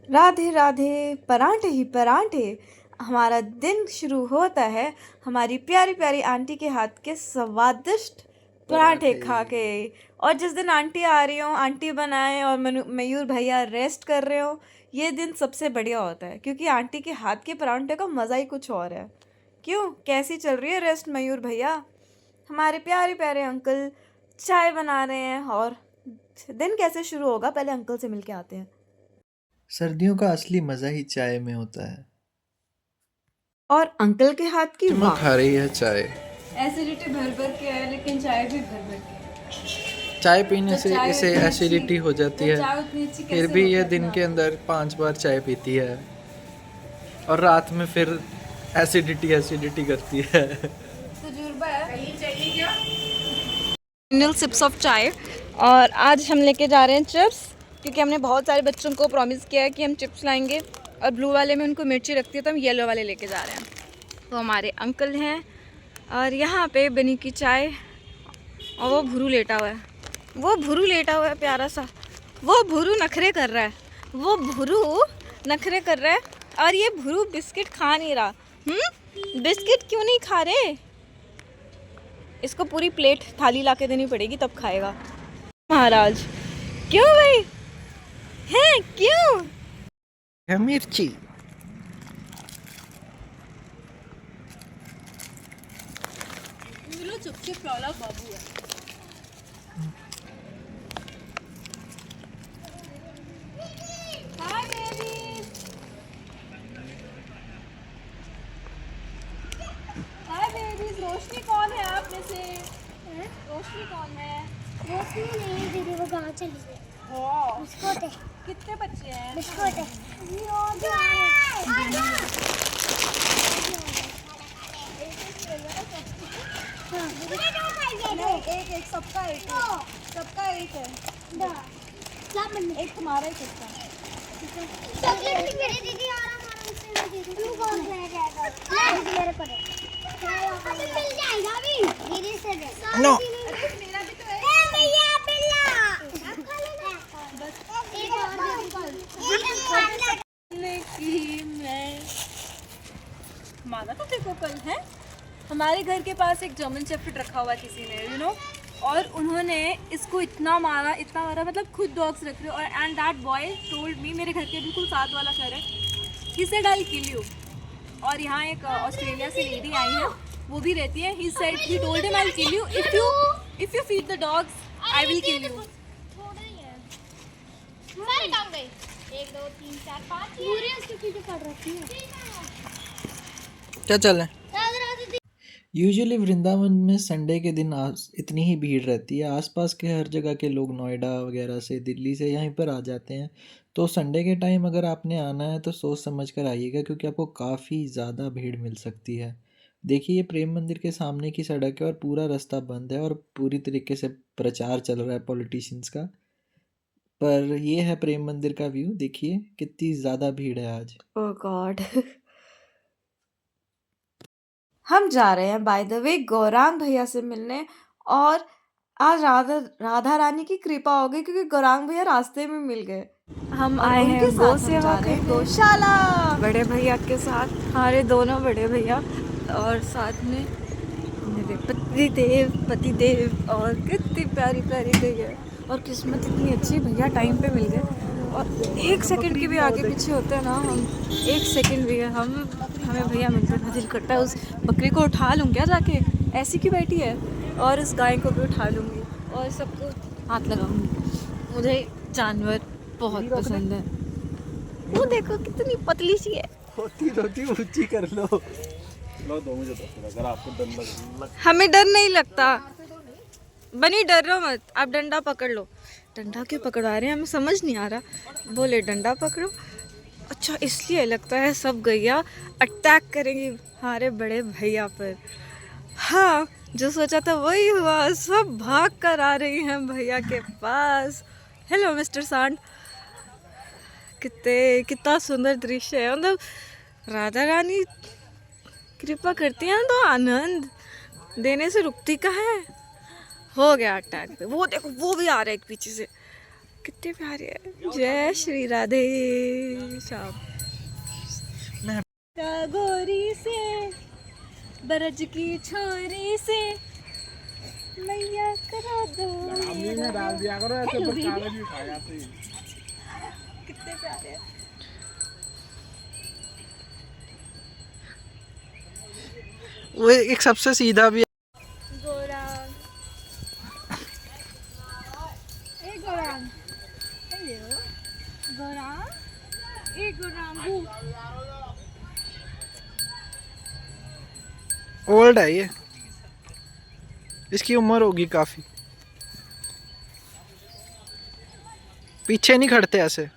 राधे राधे, परांठे ही परांठे। हमारा दिन शुरू होता है हमारी प्यारी प्यारी आंटी के हाथ के स्वादिष्ट पराठे खा के। और जिस दिन आंटी आ रही हो, आंटी बनाए और मयूर भैया रेस्ट कर रहे हो, ये दिन सबसे बढ़िया होता है क्योंकि आंटी के हाथ के परांठे का मज़ा ही कुछ और है। क्यों, कैसी चल रही है रेस्ट मयूर भैया? हमारे प्यारे प्यारे अंकल चाय बना रहे हैं और दिन कैसे शुरू होगा, पहले अंकल से मिलके आते हैं। सर्दियों का असली मज़ा ही चाय में होता है। और अंकल के हाथ की चुमा वाह। खा रही है चाय। एसिडिटी भर भर के है लेकिन चाय भी भर भर के है। चाय पीने तो से चाय इसे उतनी एसिडिटी हो जाती तो है। चाय उतनी अच्छी फिर कैसे भी होगी ये अपने दिन के आप में? अंदर 5 बार चाय पीती है और रात में फिर एसिडिटी एसिडिटी करती है। तजुर्बा है। फाइनल सिप्स ऑफ चाय। और आज हम लेके जा रहे हैं चिप्स, क्योंकि हमने बहुत सारे बच्चों को प्रॉमिस किया है कि हम चिप्स लाएंगे और ब्लू वाले में उनको मिर्ची रखती है तो हम येलो वाले लेके जा रहे हैं। तो हमारे अंकल हैं और यहाँ पे बनी की चाय। और वो भुरू लेटा हुआ है, वो भुरू लेटा हुआ है प्यारा सा। वो भुरू नखरे कर रहा है, वो भुरू नखरे कर रहा है। और ये भुरू बिस्किट खा नहीं रहा। बिस्किट क्यों नहीं खा रहे? इसको पूरी प्लेट थाली ला के देनी पड़ेगी तब खाएगा महाराज। क्यों भाई, हैं क्यों? है मिर्ची। चुपचाप लौला बाबू है। हाय बेबीज, हाय बेबीज। रोशनी कौन है आप में से? रोशनी कौन है? रोशनी नहीं दीदी, वो गाँव चली गई। बिस्कुट है। कितने बच्चे हैं? बिस्कुट है। नहीं, एक एक सबका एक है, सबका एक है। एक तुम्हारा एक इसका। चॉकलेट भी मेरे दीदी, आराम से मैं दे दूँ। तू कौन सा है जाएगा? दीदी मेरे पर है। अभी मिल जाएगा अभी। दीदी से दे। नो। मेरा भी तो है। भैया बिल्ला। आप खा लेना। बस एक और कि मैं माना तो देखो कल है हमारे घर के पास एक जर्मन शेफर्ड रखा हुआ किसी ने, यू नो, और उन्होंने इसको इतना मारा मतलब खुद डॉग्स रख रहे हो। और and that boy told me, मेरे घर के बिल्कुल साथ वाला घर है, he said I kill you. और यहाँ एक ऑस्ट्रेलिया से लेडी आई है, वो भी रहती है। He said, he told him I will kill you if you feed the dogs, I will kill you. थोड़ा ही है। सारे काम गए। 1 2 3 4 5 पूरे उसके पीछे पड़ रखी है। क्या चल रहा है? यूजुअली वृंदावन में संडे के दिन इतनी ही भीड़ रहती है। आसपास के हर जगह के लोग नोएडा वगैरह से, दिल्ली से यहीं पर आ जाते हैं। तो संडे के टाइम अगर आपने आना है तो सोच समझ कर आइएगा, क्योंकि आपको काफ़ी ज़्यादा भीड़ मिल सकती है। देखिए, ये प्रेम मंदिर के सामने की सड़क है और पूरा रास्ता बंद है और पूरी तरीके से प्रचार चल रहा है पॉलिटिशियंस का। पर ये है प्रेम मंदिर का व्यू, देखिए कितनी ज़्यादा भीड़ है आज। ओह गॉड। हम जा रहे हैं बाय द वे गौरांग भैया से मिलने। और आज राधा राधा रानी की कृपा हो गई क्योंकि गौरांग भैया रास्ते में मिल गए। हम और आए हैं उनके गौ साथ हम सेवा जा रहे हैं करने गौशाला। बड़े भैया के साथ, हमारे दोनों बड़े भैया और साथ में मेरे पति देव और कितनी प्यारी प्यारी गई है। और किस्मत इतनी अच्छी, भैया टाइम पे मिल गए। और एक सेकंड की भी आगे पीछे होते हैं ना हम, एक सेकंड भी हमें भैया मिलते हैं, दिल करता है उस बकरी को उठा लूँ क्या जाके, ऐसी क्यों बैठी है, और उस गाय को भी उठा लूँगी और सबको हाथ लगाऊंगी। मुझे जानवर बहुत पसंद है। वो देखो कितनी पतली सी है। होती ऊंची कर लो। दो मुझे तो अगर आपको डर लग। हमें डर नहीं लगता, बनी डर रहो मत, आप डंडा पकड़ लो। डंडा क्यों पकड़वा रहे हैं हमें समझ नहीं आ रहा। बोले डंडा पकड़ो, अच्छा इसलिए लगता है सब गैया अटैक करेंगी हमारे बड़े भैया पर। हाँ, जो सोचा था वही हुआ, सब भाग कर आ रही हैं भैया के पास। हेलो मिस्टर सांड। कितना सुंदर दृश्य है, मतलब राधा रानी कृपा करती हैं तो आनंद देने से रुकती का है। हो गया अटैक पे, वो देखो वो भी आ रहा है एक पीछे से। कितने प्यारे हैं। जय श्री राधे श्याम। गोरी से बरज की छोरी से मैया करा दो कितने प्यारे हैं। वो एक सबसे सीधा भी गोरांग ए गोरांग हेलो गोरांग ए गोरांगू ओल्ड है ये, इसकी उम्र होगी काफी। पीछे नहीं खड़ते ऐसे।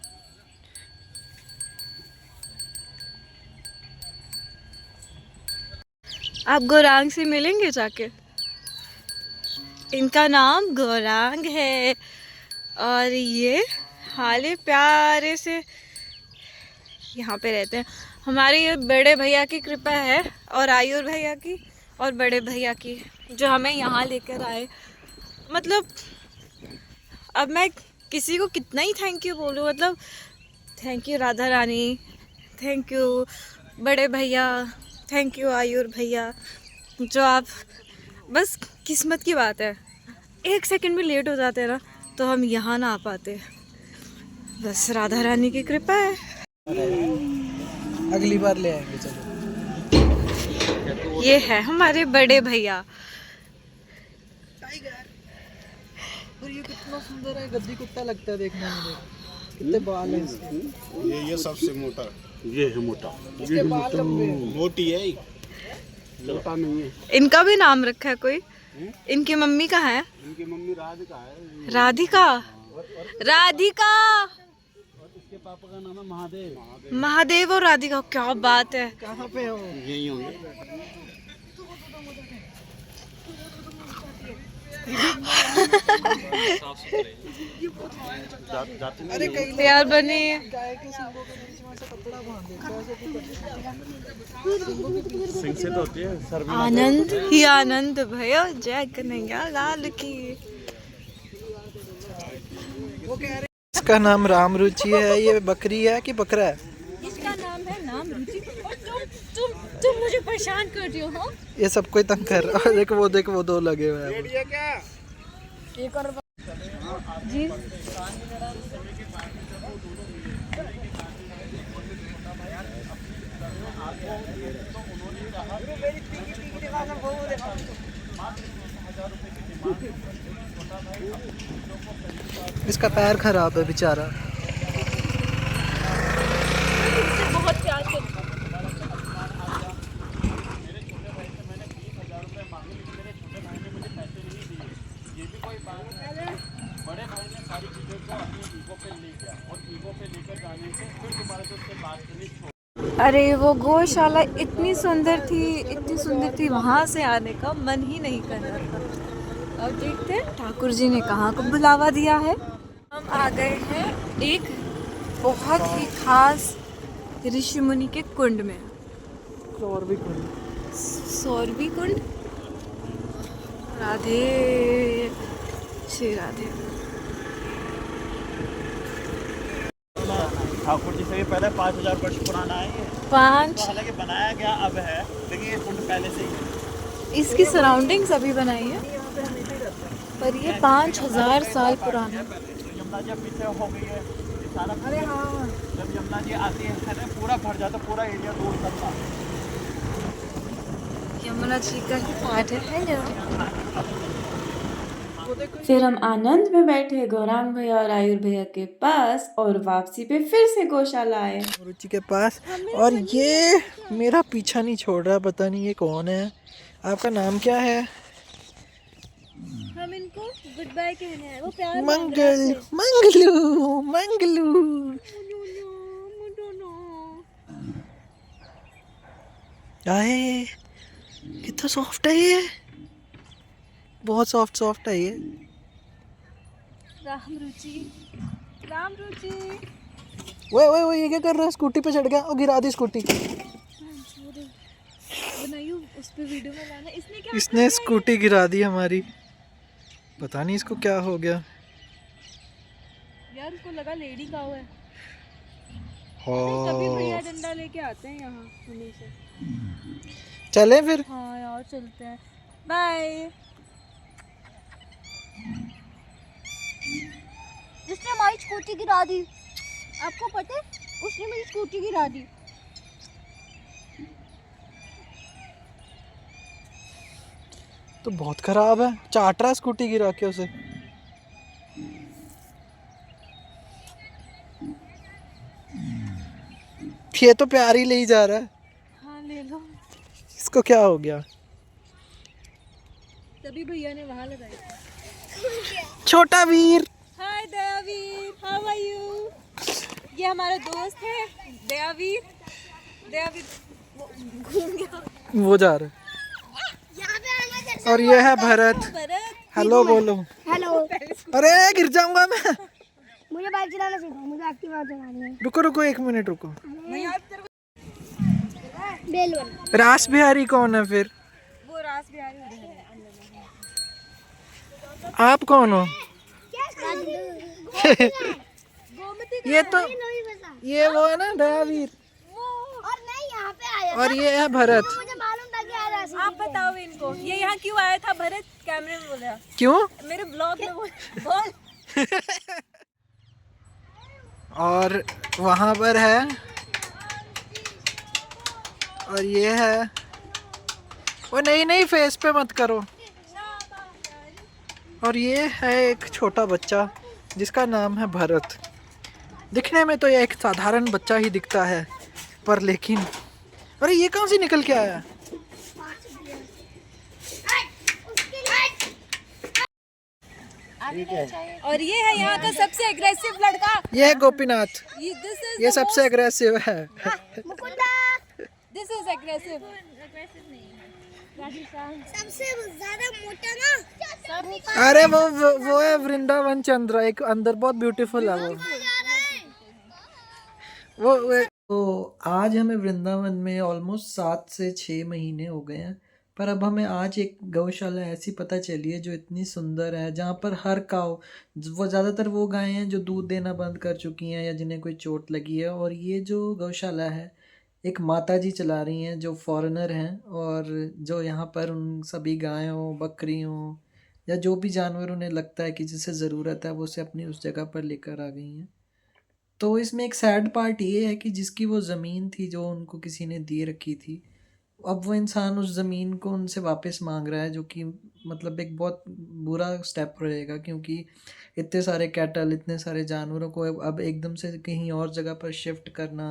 आप गोरांग से मिलेंगे जाके। इनका नाम गोरांग है और ये हाले प्यारे से यहाँ पे रहते हैं। हमारे ये बड़े भैया की कृपा है और आयुर भैया की और बड़े भैया की, जो हमें यहाँ लेकर आए। मतलब अब मैं किसी को कितना ही थैंक यू बोलूँ। मतलब thank you Radha Rani, thank you बड़े भैया, थैंक यू आयुर भैया, जो आप बस किस्मत की बात है। एक सेकंड भी लेट हो जाते हैं ना तो हम यहाँ ना आ पाते। बस राधा रानी की कृपा है। अगली बार ले आएंगे चलो। ये है हमारे बड़े भैया। और ये कितना सुंदर है, गद्दी कुत्ता लगता है देखने में। कितने बाल हैं इसके। ये सबसे मोटा, ये है मोटा, इसके बाल लंबे हैं। मोटी है, मोटा नहीं है। इनका भी नाम रखा है कोई। इनकी मम्मी कहाँ है? इनकी मम्मी राधिका है। राधिका। राधिका। इसके पापा का नाम है महादेव। महादेव और राधिका, क्या बात है। कहाँ पे हो? यही होंगे। अरे कई लोग प्यार बने। गाय के सींगों के बीच में से कपड़ा बांध देते हैं, ऐसे भी सिंह से तो होती है सर में। आनंद ही आनंद भयो, जय कन्हैया लाल की। वो कह रहे इसका नाम राम रुचि है। ये बकरी है कि बकरा है? इसका नाम है नाम रुचि। और तुम मुझे परेशान कर रही हो। हाँ, ये सब कोई तंग कर रहा है। देखो वो दो लगे हुए हैं। एक और जी। इसका पैर खराब है बेचारा। बहुत प्यार करती हूँ। बड़े भाई ने सारी चीजों को अपनी ईगो पे ले गया और ईगो पे लेकर जाने से फिर दोबारा से उससे बात करनी छोड़। अरे वो गौशाला इतनी सुंदर थी, वहाँ से आने का मन ही नहीं कर रहा था। अब देखते हैं ठाकुर जी ने कहाँ को बुलावा दिया है। हम आ गए हैं एक बहुत ही खास ऋषि मुनि के कुंड में। और भी कुंड। सौरभी कुंड। राधे श्री राधे। ठाकुर जी से भी पहले 5000 वर्ष पुराना है ये। 5 हालांकि बनाया गया अब है, लेकिन ये कुंड पहले से ही है। इसकी सराउंडिंग्स अभी बनाई है, पर ये 5000 साल पुराना। यमुना जी अब पीछे हो गई है सारा। अरे हाँ, जब यमुना जी आती है ना पूरा भर जाता, पूरा एरिया दूर तक था। यमुना जी का ही पार्ट है। हेलो। फिर हम आनंद में बैठे गौरांग भैया और आयुर भैया के पास और वापसी पे फिर से गौशाला आए। रुचि के पास। और ये मेरा पीछा नहीं छोड़ रहा, पता नहीं ये कौन है। आपका नाम क्या है? हम इनको गुड बाय कहने हैं। वो प्यार मंगल मंगलू मंगलू। आए कितना सॉफ्ट है ये, बहुत सॉफ्ट है ये। राम रुचि, राम रुचि। वो ये क्या कर रहा है? स्कूटी पे चढ़ गया और गिरा दी स्कूटी। बनाइयो उस पे वीडियो में लाना। इसने क्या इसने स्कूटी गिरा दी हमारी। पता नहीं इसको क्या हो गया। यार यार उसको लगा लेडी काऊ है। हाँ तभी भैया डंडा लेके आते हैं यहाँ उन्हीं से। चलें फिर। हाँ यार चलते हैं, बाय। उसने हमारी स्कूटी गिरा दी, आपको पता है? उसने मेरी स्कूटी गिरा दी। तो बहुत खराब है, चाट रहा स्कूटी गिरा के उसे। ये तो प्यार ही ले ही जा रहा है। हाँ ले लो। इसको क्या हो गया? तभी भैया ने वहाँ लगाई। छोटा वीर। हाय दयावीर, हाउ आर यू? ये हमारा दोस्त है दयावीर। दयावीर घूम गया। वो जा रहा है। यहाँ पे आना जैसे और ये है भरत। भरत हेलो बोलो। हेलो। अरे गिर जाऊंगा मैं। मुझे बाइक चलाना सीखो, मुझे एक्टिवा चलानी है। रुको रुको 1 मिनट रुको। नहीं यार तेरे को बेलवन। रास बिहारी कौन है फिर? वो रास बिहारी उधर है। आप कौन हो? गोमती ये तो नहीं बता। ये वो है ना दयावीर। और मैं यहाँ पे आया और ये है भरत। मुझे मालूम था कि आ रहा है। आप बताओ इनको ये यहाँ क्यों आया था? भरत कैमरे में बोला, क्यों? मेरे ब्लॉग में बोल। और वहाँ पर है, और ये है। वो नहीं नहीं फेस पे मत करो। और ये है एक छोटा बच्चा जिसका नाम है भरत। दिखने में तो ये एक साधारण बच्चा ही दिखता है, पर लेकिन अरे ये कहाँ से निकल के आया? और ये है यहाँ का सबसे एग्रेसिव लड़का। ये है गोपीनाथ। दिस ये सबसे एग्रेसिव है। Is aggressive. सबसे ज्यादा मोटा ना। अरे वो है वृंदावन चंद्र, एक अंदर बहुत ब्यूटीफुल है वो। तो आज हमें वृंदावन में ऑलमोस्ट 7 से 6 महीने हो गए हैं, पर अब हमें आज एक गौशाला ऐसी पता चली है जो इतनी सुंदर है, जहाँ पर हर काऊ, वो ज़्यादातर वो गायें हैं जो दूध देना बंद कर चुकी हैं या जिन्हें कोई चोट लगी है। और ये जो गौशाला है एक माता जी चला रही हैं जो फॉरेनर हैं, और जो यहाँ पर उन सभी गायों बकरियों या जो भी जानवर उन्हें लगता है कि जिसे ज़रूरत है वो उसे अपनी उस जगह पर लेकर आ गई हैं। तो इसमें एक सैड पार्ट ये है कि जिसकी वो ज़मीन थी जो उनको किसी ने दे रखी थी, अब वो इंसान उस ज़मीन को उनसे वापस मांग रहा है, जो कि मतलब एक बहुत बुरा स्टेप रहेगा, क्योंकि इतने सारे कैटल, इतने सारे जानवरों को अब एकदम से कहीं और जगह पर शिफ्ट करना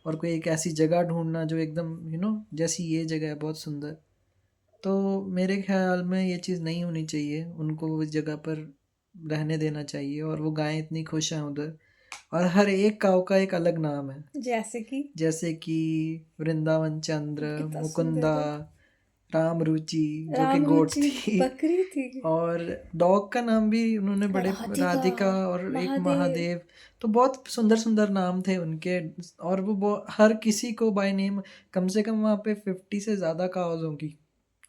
और कोई एक ऐसी जगह ढूंढना जो एकदम जैसी ये जगह है बहुत सुंदर। तो मेरे ख्याल में ये चीज़ नहीं होनी चाहिए, उनको उस जगह पर रहने देना चाहिए। और वो गायें इतनी खुश हैं उधर, और हर एक काऊ का एक अलग नाम है, जैसे कि वृंदावन चंद्र, मुकुंदा, राम रुचि जो कि गोट थी, बकरी थी। और डॉग का नाम भी उन्होंने बड़े, राधिका और एक महादेव। तो बहुत सुंदर सुंदर नाम थे उनके। और वो हर किसी को बाय नेम, कम से कम वहाँ पे 50 से ज़्यादा काउज होंगी,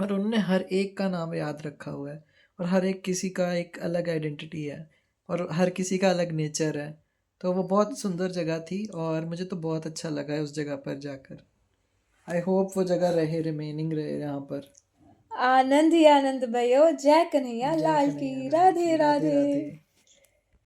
और उन्होंने हर एक का नाम याद रखा हुआ है। और हर एक किसी का एक अलग आइडेंटिटी है, और हर किसी का अलग नेचर है। तो वो बहुत सुंदर जगह थी, और मुझे तो बहुत अच्छा लगा है उस जगह पर जाकर। आई होप वो जगह रहे, रिमेनिंग रहे यहाँ पर। आनंद ही आनंद भयो। जय कन्हैया लाल की। राधे राधे।